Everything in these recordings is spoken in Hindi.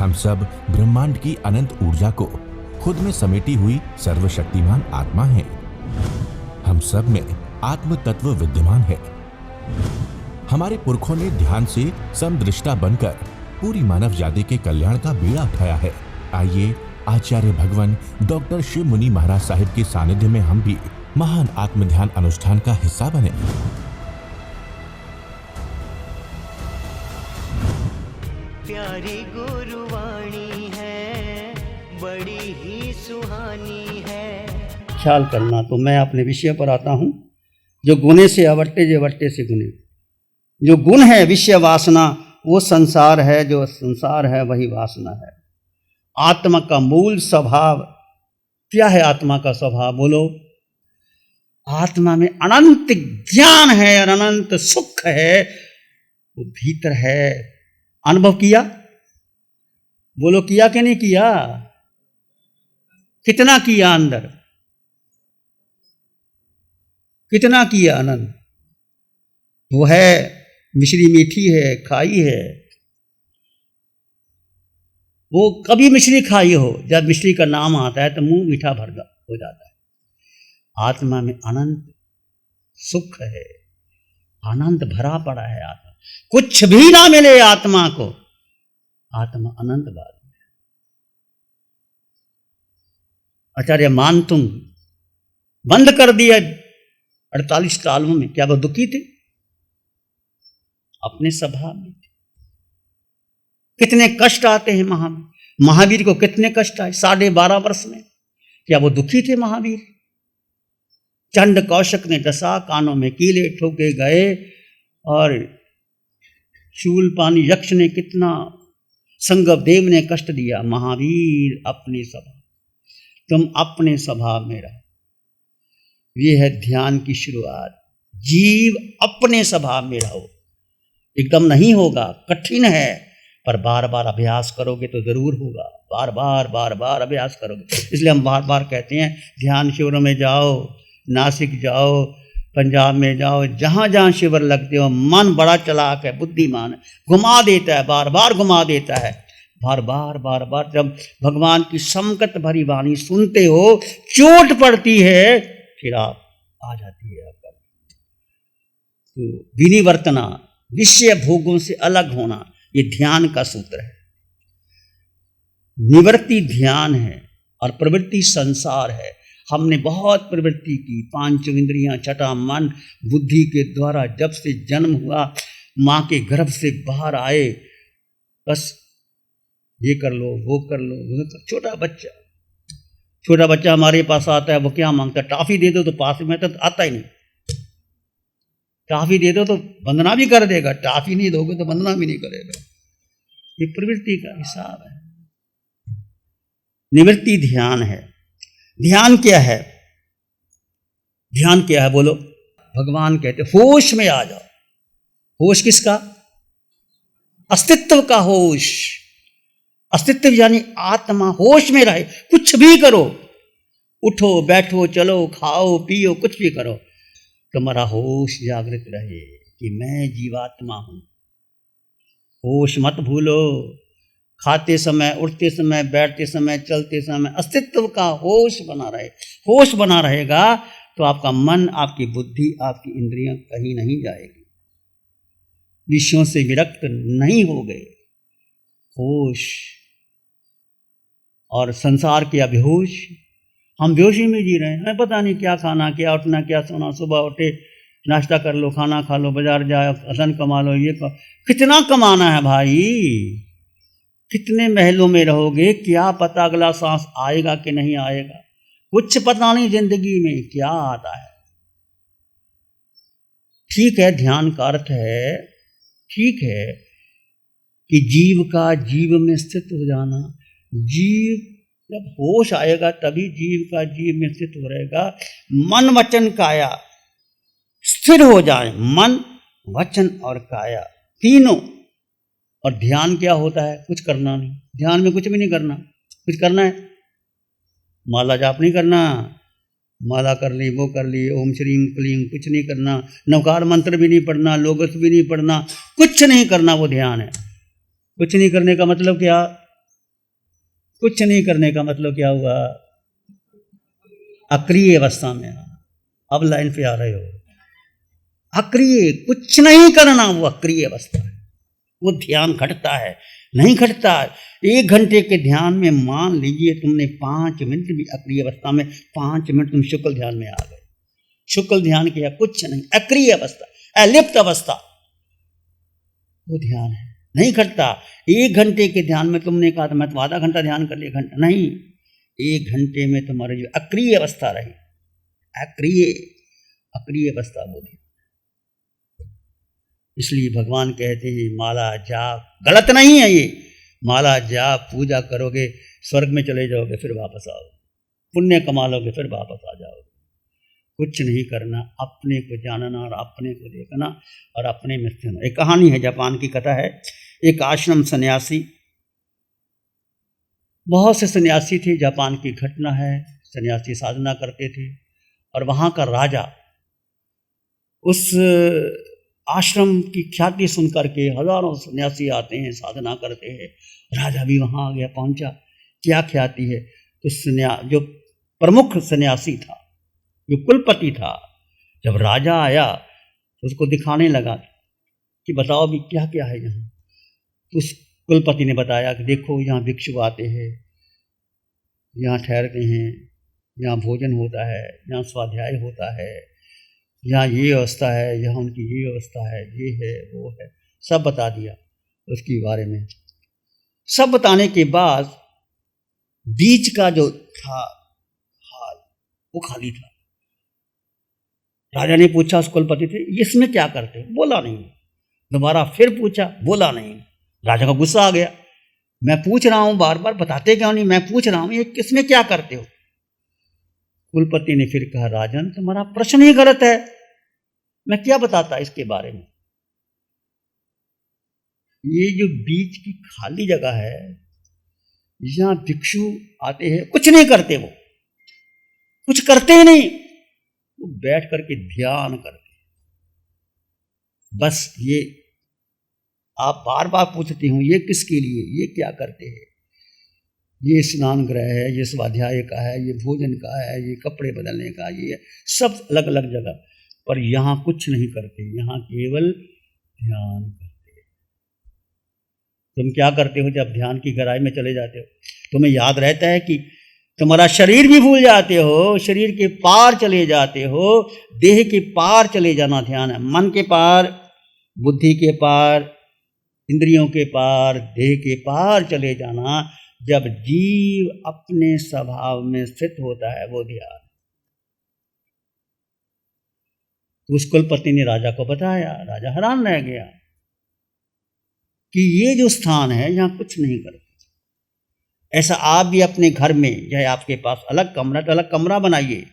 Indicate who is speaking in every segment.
Speaker 1: हम सब ब्रह्मांड की अनंत ऊर्जा को खुद में समेटी हुई सर्वशक्तिमान आत्मा हैं। हम सब में आत्म तत्व विद्यमान है। हमारे पुरखों ने ध्यान से समदृष्टा बनकर पूरी मानव जाति के कल्याण का बीड़ा उठाया है। आइए आचार्य भगवान डॉक्टर शिव मुनि महाराज साहिब के सानिध्य में हम भी महान आत्म ध्यान अनुष्ठान का हिस्सा बने।
Speaker 2: प्यारी गुरुवाणी है, बड़ी ही सुहानी है।
Speaker 3: ख्याल करना। तो मैं अपने विषय पर आता हूं। जो गुणे से अवट्टे जो अवट्टे से गुणे, जो गुण है विषय वासना वो संसार है, जो संसार है वही वासना है। आत्मा का मूल स्वभाव क्या है? आत्मा का स्वभाव बोलो। आत्मा में अनंत ज्ञान है और अनंत सुख है, वो भीतर है। अनुभव किया? बोलो किया कि नहीं किया? कितना किया? अंदर कितना किया? आनंद वो है। मिश्री मीठी है, खाई है। वो कभी मिश्री खाई हो, जब मिश्री का नाम आता है तो मुंह मीठा भर हो जाता है। आत्मा में अनंत सुख है, आनंद भरा पड़ा है। आत्मा कुछ भी ना मिले आत्मा को, आत्मा अनंत बात है। आचार्य मान तुम बंद कर दिया 48 सालों में, क्या वो दुखी थे? अपने स्वभाव में थे। कितने कष्ट आते हैं महावीर को कितने कष्ट आए 12.5 वर्ष में, क्या वो दुखी थे महावीर? चंड कौशक ने दशा कानों में कीले ठोके गए, और शूल पानी यक्ष ने कितना, संगव देव ने कष्ट दिया। महावीर अपने स्वभाव, तुम अपने स्वभाव में रहो। ये है ध्यान की शुरुआत। जीव अपने स्वभाव में रहो। एकदम नहीं होगा, कठिन है, पर बार बार अभ्यास करोगे तो जरूर होगा। बार बार अभ्यास करोगे। इसलिए हम बार बार कहते हैं ध्यान शिविरों में जाओ, नासिक जाओ, पंजाब में जाओ, जहाँ जहाँ शिविर लगते हो। मन बड़ा चालाक है, बुद्धिमान है, घुमा देता है, बार बार घुमा देता है। बार बार जब भगवान की समकत भरी वाणी सुनते हो, चोट पड़ती है, फिर आप आ जाती है आपका। तो विनिवर्तना, विषय भोगों से अलग होना, ये ध्यान का सूत्र है। निवृत्ति ध्यान है और प्रवृत्ति संसार है। हमने बहुत प्रवृत्ति की, 5 इंद्रियां, छठा मन, बुद्धि के द्वारा जब से जन्म हुआ, माँ के गर्भ से बाहर आए, बस ये कर लो, वो कर लो, वो कर। छोटा बच्चा हमारे पास आता है, वो क्या मांगता है? टॉफी दे दो तो पास में तो आता ही नहीं। टॉफी दे दो तो वंदना भी कर देगा, टॉफी नहीं दोगे तो वंदना भी नहीं करेगा। ये प्रवृत्ति का हिसाब है। निवृत्ति ध्यान है। ध्यान क्या है? ध्यान क्या है बोलो? भगवान कहते होश में आ जाओ। होश किसका? अस्तित्व का होश। अस्तित्व यानी आत्मा होश में रहे। कुछ भी करो, उठो बैठो चलो खाओ पियो, कुछ भी करो, तुम्हारा होश जागृत रहे कि मैं जीवात्मा हूं। होश मत भूलो। खाते समय, उठते समय, बैठते समय, चलते समय अस्तित्व का होश बना रहे। होश बना रहेगा तो आपका मन, आपकी बुद्धि, आपकी इंद्रियां कहीं नहीं जाएगी, विषयों से विरक्त नहीं हो गए। होश और संसार के अभिहोश, हम बेहोशी में जी रहे हैं। हमें पता नहीं क्या खाना, क्या उठना, क्या सोना। सुबह उठे, नाश्ता कर लो, खाना खा लो, बाजार जाओ, धन कमा लो। ये कितना कमाना है भाई? कितने महलों में रहोगे? क्या पता अगला सांस आएगा कि नहीं आएगा? कुछ पता नहीं जिंदगी में क्या आता है। ठीक है, ध्यान का अर्थ है, ठीक है कि जीव का जीव में स्थित हो जाना। जीव जब होश आएगा तभी जीव का जीव में स्थित हो रहेगा। मन वचन काया स्थिर हो जाए, मन वचन और काया तीनों। और ध्यान क्या होता है? कुछ करना नहीं। ध्यान में कुछ भी नहीं करना। कुछ करना है? माला जाप नहीं करना। माला कर ली, वो कर ली, ओम श्रीं क्लीं, कुछ नहीं करना। नवकार मंत्र भी नहीं पढ़ना, लोगस भी नहीं पढ़ना, कुछ नहीं करना। वो ध्यान है। कुछ नहीं करने का मतलब क्या? कुछ नहीं करने का मतलब क्या हुआ? अक्रिय अवस्था में। अब लाइन पे आ रहे हो। अक्रिय, कुछ नहीं करना, वो अक्रिय अवस्था है। वो ध्यान घटता है, नहीं घटता। 1 घंटे के ध्यान में मान लीजिए तुमने 5 मिनट भी अक्रिय अवस्था में, 5 मिनट तुम शुक्ल ध्यान में आ गए, शुक्ल ध्यान किया, कुछ नहीं, अक्रिय अवस्था, अलिप्त अवस्था, वो ध्यान है, नहीं घटता। 1 घंटे के ध्यान में तुमने कहा था मैं तो आधा घंटा ध्यान कर लिया, घंटा नहीं, 1 घंटे में तुम्हारी जो अक्रिय अवस्था रही, अक्रिय अवस्था वो ध्यान। इसलिए भगवान कहते हैं माला जाप, गलत नहीं है ये, माला जाप पूजा करोगे, स्वर्ग में चले जाओगे, फिर वापस आओगे, पुण्य कमा लोगे, फिर वापस आ जाओगे। कुछ नहीं करना, अपने को जानना और अपने को देखना और अपने में स्थिर। एक कहानी है, जापान की कथा है। एक आश्रम सन्यासी, बहुत से सन्यासी थे, जापान की घटना है। सन्यासी साधना करते थे और वहाँ का राजा उस आश्रम की ख्याति सुनकर के, हजारों सन्यासी आते हैं, साधना करते हैं, राजा भी वहाँ आ गया, पहुँचा, क्या ख्याति है। तो जो प्रमुख सन्यासी था, जो कुलपति था, जब राजा आया तो उसको दिखाने लगा कि बताओ भी क्या क्या है यहाँ। तो उस कुलपति ने बताया कि देखो यहाँ भिक्षु आते हैं, यहाँ ठहरते हैं, यहाँ भोजन होता है, यहाँ स्वाध्याय होता है, यहाँ ये व्यवस्था है, यहाँ उनकी ये व्यवस्था है, ये है, वो है, सब बता दिया उसके बारे में। सब बताने के बाद बीच का जो था हाल वो खाली था। राजा ने पूछा उस कुलपति से, इसमें क्या करते हैं? बोला नहीं। दोबारा फिर पूछा, बोला नहीं। राजा का गुस्सा आ गया, मैं पूछ रहा हूं बार बार, बताते क्यों नहीं? मैं पूछ रहा हूं ये किसमें क्या करते हो? कुलपति ने फिर कहा, राजन तुम्हारा प्रश्न ही गलत है, मैं क्या बताता इसके बारे में। ये जो बीच की खाली जगह है, यहां भिक्षु आते हैं, कुछ नहीं करते, वो कुछ करते ही नहीं, वो बैठ करके ध्यान करते। बस ये आप बार बार पूछते हो ये किसके लिए, ये क्या करते हैं? ये स्नान गृह है, ये स्वाध्याय का है, ये भोजन का है, ये कपड़े बदलने का, ये सब अलग अलग जगह, पर यहाँ कुछ नहीं करते, यहाँ केवल ध्यान करते। तुम क्या करते हो जब ध्यान की गहराई में चले जाते हो? तुम्हें याद रहता है कि तुम्हारा शरीर भी भूल जाते हो, शरीर के पार चले जाते हो, देह के पार चले जाना ध्यान है। मन के पार, बुद्धि के पार, इंद्रियों के पार, देह के पार चले जाना, जब जीव अपने स्वभाव में स्थित होता है, वो ध्यान। तो उस कुलपति ने राजा को बताया, राजा हैरान रह गया कि ये जो स्थान है यहाँ कुछ नहीं करते। ऐसा आप भी अपने घर में, चाहे आपके पास अलग कमरा तो अलग कमरा बनाइए,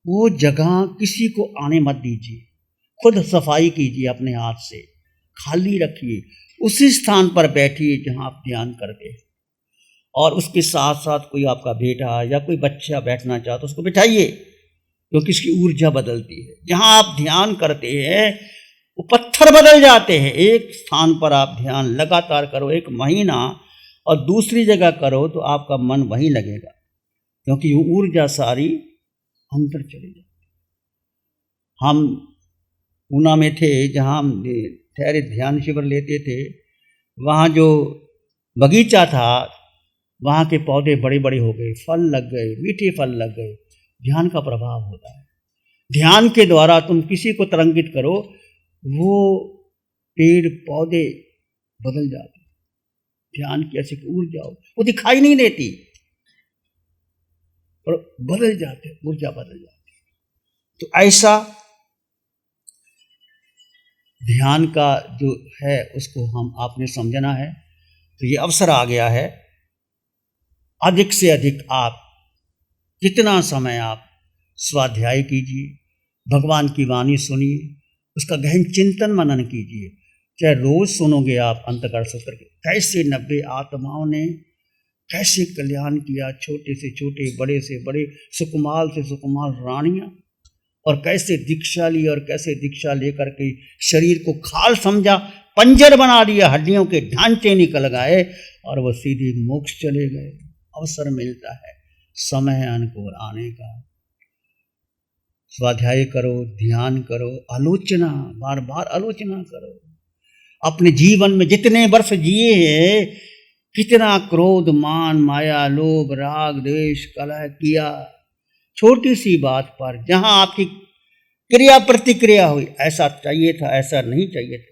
Speaker 3: वो जगह किसी को आने मत दीजिए, खुद सफाई कीजिए अपने हाथ से, खाली रखिए, उसी स्थान पर बैठिए जहां आप ध्यान करते हैं, और उसके साथ साथ कोई आपका बेटा या कोई बच्चा बैठना चाहे तो उसको बिठाइए, क्योंकि इसकी ऊर्जा बदलती है। जहां आप ध्यान करते हैं वो पत्थर बदल जाते हैं। एक स्थान पर आप ध्यान लगातार करो 1 महीना, और दूसरी जगह करो तो आपका मन वहीं लगेगा, क्योंकि वो ऊर्जा सारी अंदर चली जाती। हम ऊना में थे, जहाँ हम ठहरे ध्यान शिविर लेते थे, वहाँ जो बगीचा था, वहाँ के पौधे बड़े बड़े हो गए, फल लग गए, मीठे फल लग गए। ध्यान का प्रभाव होता है। ध्यान के द्वारा तुम किसी को तरंगित करो, वो पेड़ पौधे बदल जाते। ध्यान की ऐसी ऊर्जा हो, वो दिखाई नहीं देती, पर बदल जाते, ऊर्जा बदल जाती। तो ऐसा ध्यान का जो है उसको हम आपने समझना है। तो ये अवसर आ गया है, अधिक से अधिक आप जितना समय आप स्वाध्याय कीजिए, भगवान की वाणी सुनिए, उसका गहन चिंतन मनन कीजिए। चाहे रोज सुनोगे आप अंतःकरण सूत्र के, कैसे 90 आत्माओं ने कैसे कल्याण किया, छोटे से छोटे, बड़े से बड़े, सुकुमार से सुकुमार रानियां, और कैसे दीक्षा ली, और कैसे दीक्षा लेकर के शरीर को खाल समझा, पंजर बना दिया, हड्डियों के ढांचे निकल गए और वो सीधे मोक्ष चले गए। अवसर मिलता है समय अनुकूल आने का। स्वाध्याय करो, ध्यान करो, आलोचना, बार बार आलोचना करो। अपने जीवन में जितने वर्ष जिए हैं, कितना क्रोध, मान, माया, लोभ, राग, द्वेष, कलह किया। छोटी सी बात पर जहां आपकी क्रिया प्रतिक्रिया हुई, ऐसा चाहिए था, ऐसा नहीं चाहिए था,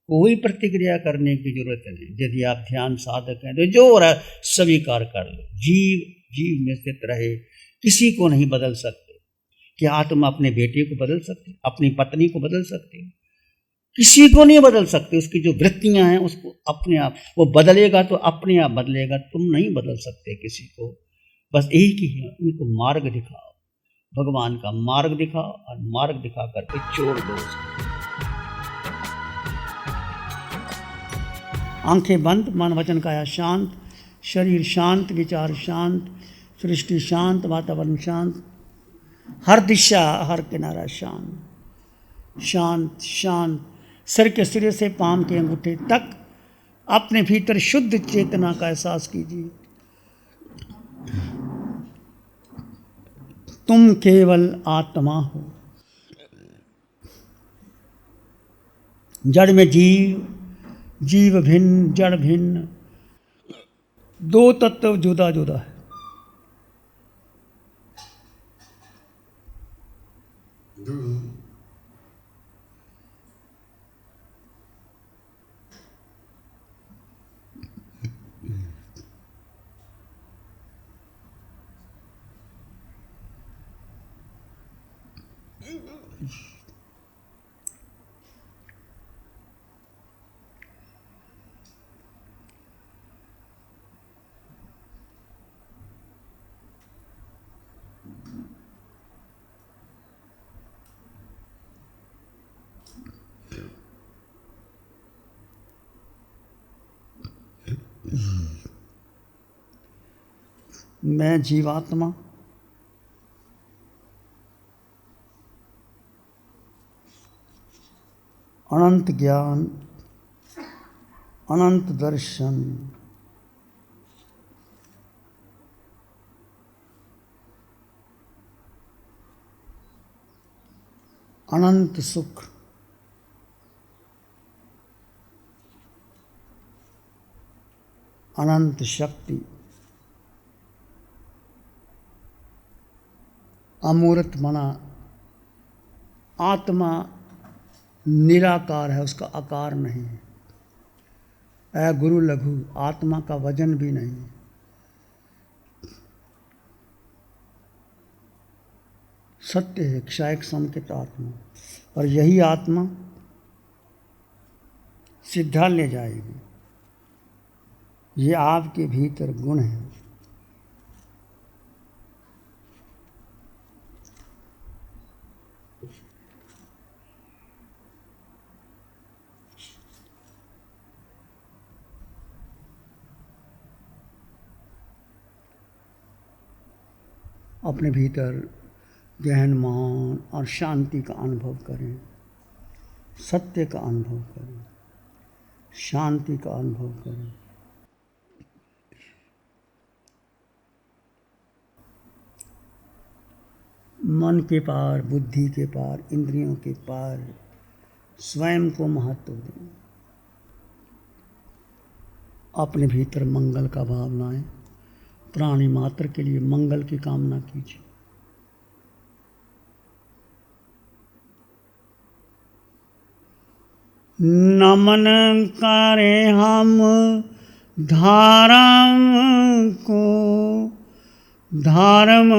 Speaker 3: कोई प्रतिक्रिया करने की जरूरत नहीं। यदि आप ध्यान साधक हैं तो जो हो रहा है स्वीकार कर लो। जीव जीव में स्थित रहे, किसी को नहीं बदल सकते। क्या आत्मा अपने बेटे को बदल सकते, अपनी पत्नी को बदल सकते? किसी को नहीं बदल सकते। उसकी जो वृत्तियां हैं उसको अपने आप वो बदलेगा तो अपने आप बदलेगा, तुम नहीं बदल सकते किसी को। बस एक ही है, उनको मार्ग दिखाओ, भगवान का मार्ग दिखाओ और मार्ग दिखा करके छोड़ दो उसको। आंखें बंद, मन वचन काया शांत, शरीर शांत, विचार शांत, सृष्टि शांत, वातावरण शांत, हर दिशा हर किनारा शांत शांत शांत। सिर के सिरे से पांव के अंगूठे तक अपने भीतर शुद्ध चेतना का एहसास कीजिए। तुम केवल आत्मा हो। जड़ में जीव, जीव भिन्न, जड़ भिन्न, दो तत्व जुदा जुदा है। मैं जीवात्मा अनंत ज्ञान, अनंत दर्शन, अनंत सुख, अनंत शक्ति, अमूर्त मना। आत्मा निराकार है, उसका आकार नहीं है। ऐ गुरु लघु, आत्मा का वजन भी नहीं है। सत्य है, क्षयक संकित आत्मा, और यही आत्मा सिद्धा ले जाएगी। ये आपके भीतर गुण है। अपने भीतर गहन मौन और शांति का अनुभव करें, सत्य का अनुभव करें, शांति का अनुभव करें। मन के पार, बुद्धि के पार, इंद्रियों के पार स्वयं को महत्व दें। अपने भीतर मंगल का भाव लाएं, प्राणी मात्र के लिए मंगल की कामना कीजिए। नमन करें हम धर्म को, धर्म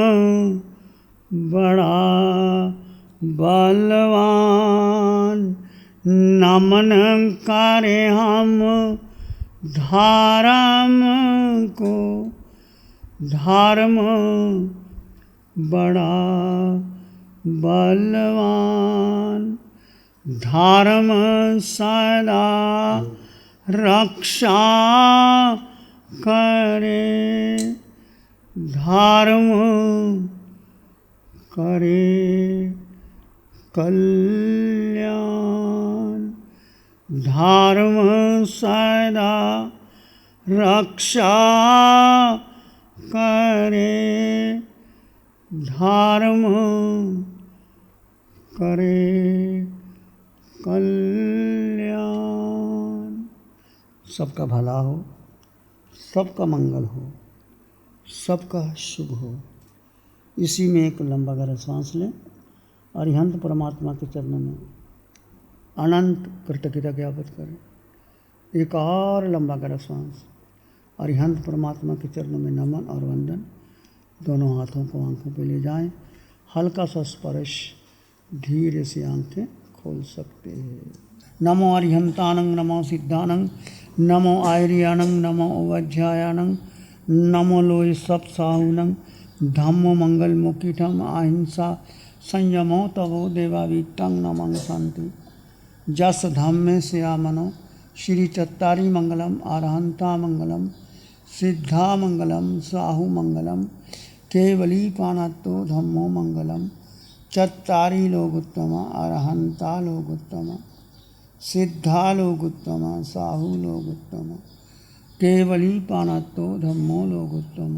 Speaker 3: बड़ा बलवान। नमन करें हम धर्म को, धर्म बड़ा बलवान। धर्म सदा रक्षा करे, धर्म करे कल्याण। धर्म सदा रक्षा करे, धर्म करे कल्याण। सबका भला हो, सबका मंगल हो, सबका शुभ हो। इसी में एक लंबा गहरा सांस लें। अरिहंत परमात्मा के चरणों में अनंत कृतज्ञता ज्ञापित करें। एक और लंबा गहरा सांस। अरिहंत परमात्मा के चरणों में नमन और वंदन। दोनों हाथों को आंखों पे ले जाएं। हल्का सा स्पर्श, धीरे से आंखें खोल सकते हैं। नमो अरिहंतानंग, नमो सिद्धानंग, नमो आयर्यानंग, नमो उवज्जायानंग, नमो लोय सब साहुनंग, धम्मो मंगल मुकीठम, अहिंसा संयमो तवो देवावीतंग नमं शांति। जस धम्मे श्यामनो श्री चत्तारी मंगलम, अरहंता मंगलम, सिद्धा मंगलम, साहु मंगलम, केवली पानत्तो धम्मो मंगलम। चत्तारी लोगोत्तम, अरहंता लोगोत्तम, सिद्धा लोगोत्तम, साहु लोगोत्तम, केवली पानत्तो धम्मो लोगोत्तम।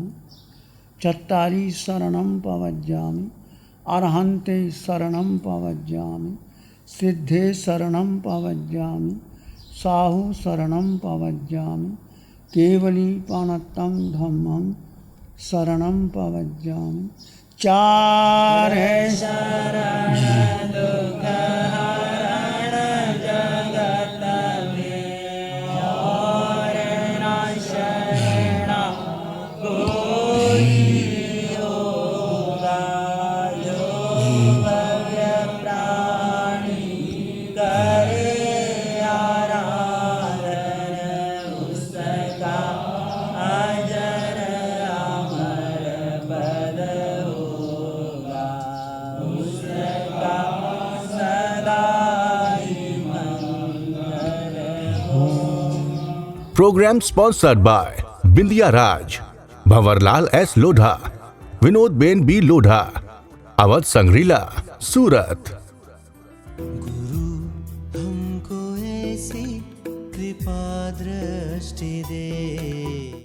Speaker 3: चत्तारी शरणं पवज्जामि, अरहन्ते शरणं पवज्जामि, सिद्धे शरणं पवज्जामि, साहु शरणं पवज्जामि, केवली पानत्तं धम्मं शरणं पवज्जामि। चार है शरण दुःखहरण जगत में, और न शरण कोई होगा। जो भव्य प्राणी करे आराधन, उसका अजर अमर पद होगा, उसका सदा ही मंगल हो।
Speaker 1: Programme sponsored by Bindiya Raj, Bhanwarlal S Lodha, Vinod ben B Lodha, Awadh Shangrila, Surat.
Speaker 2: गुरु हमको ऐसी कृपा दृष्टि दे।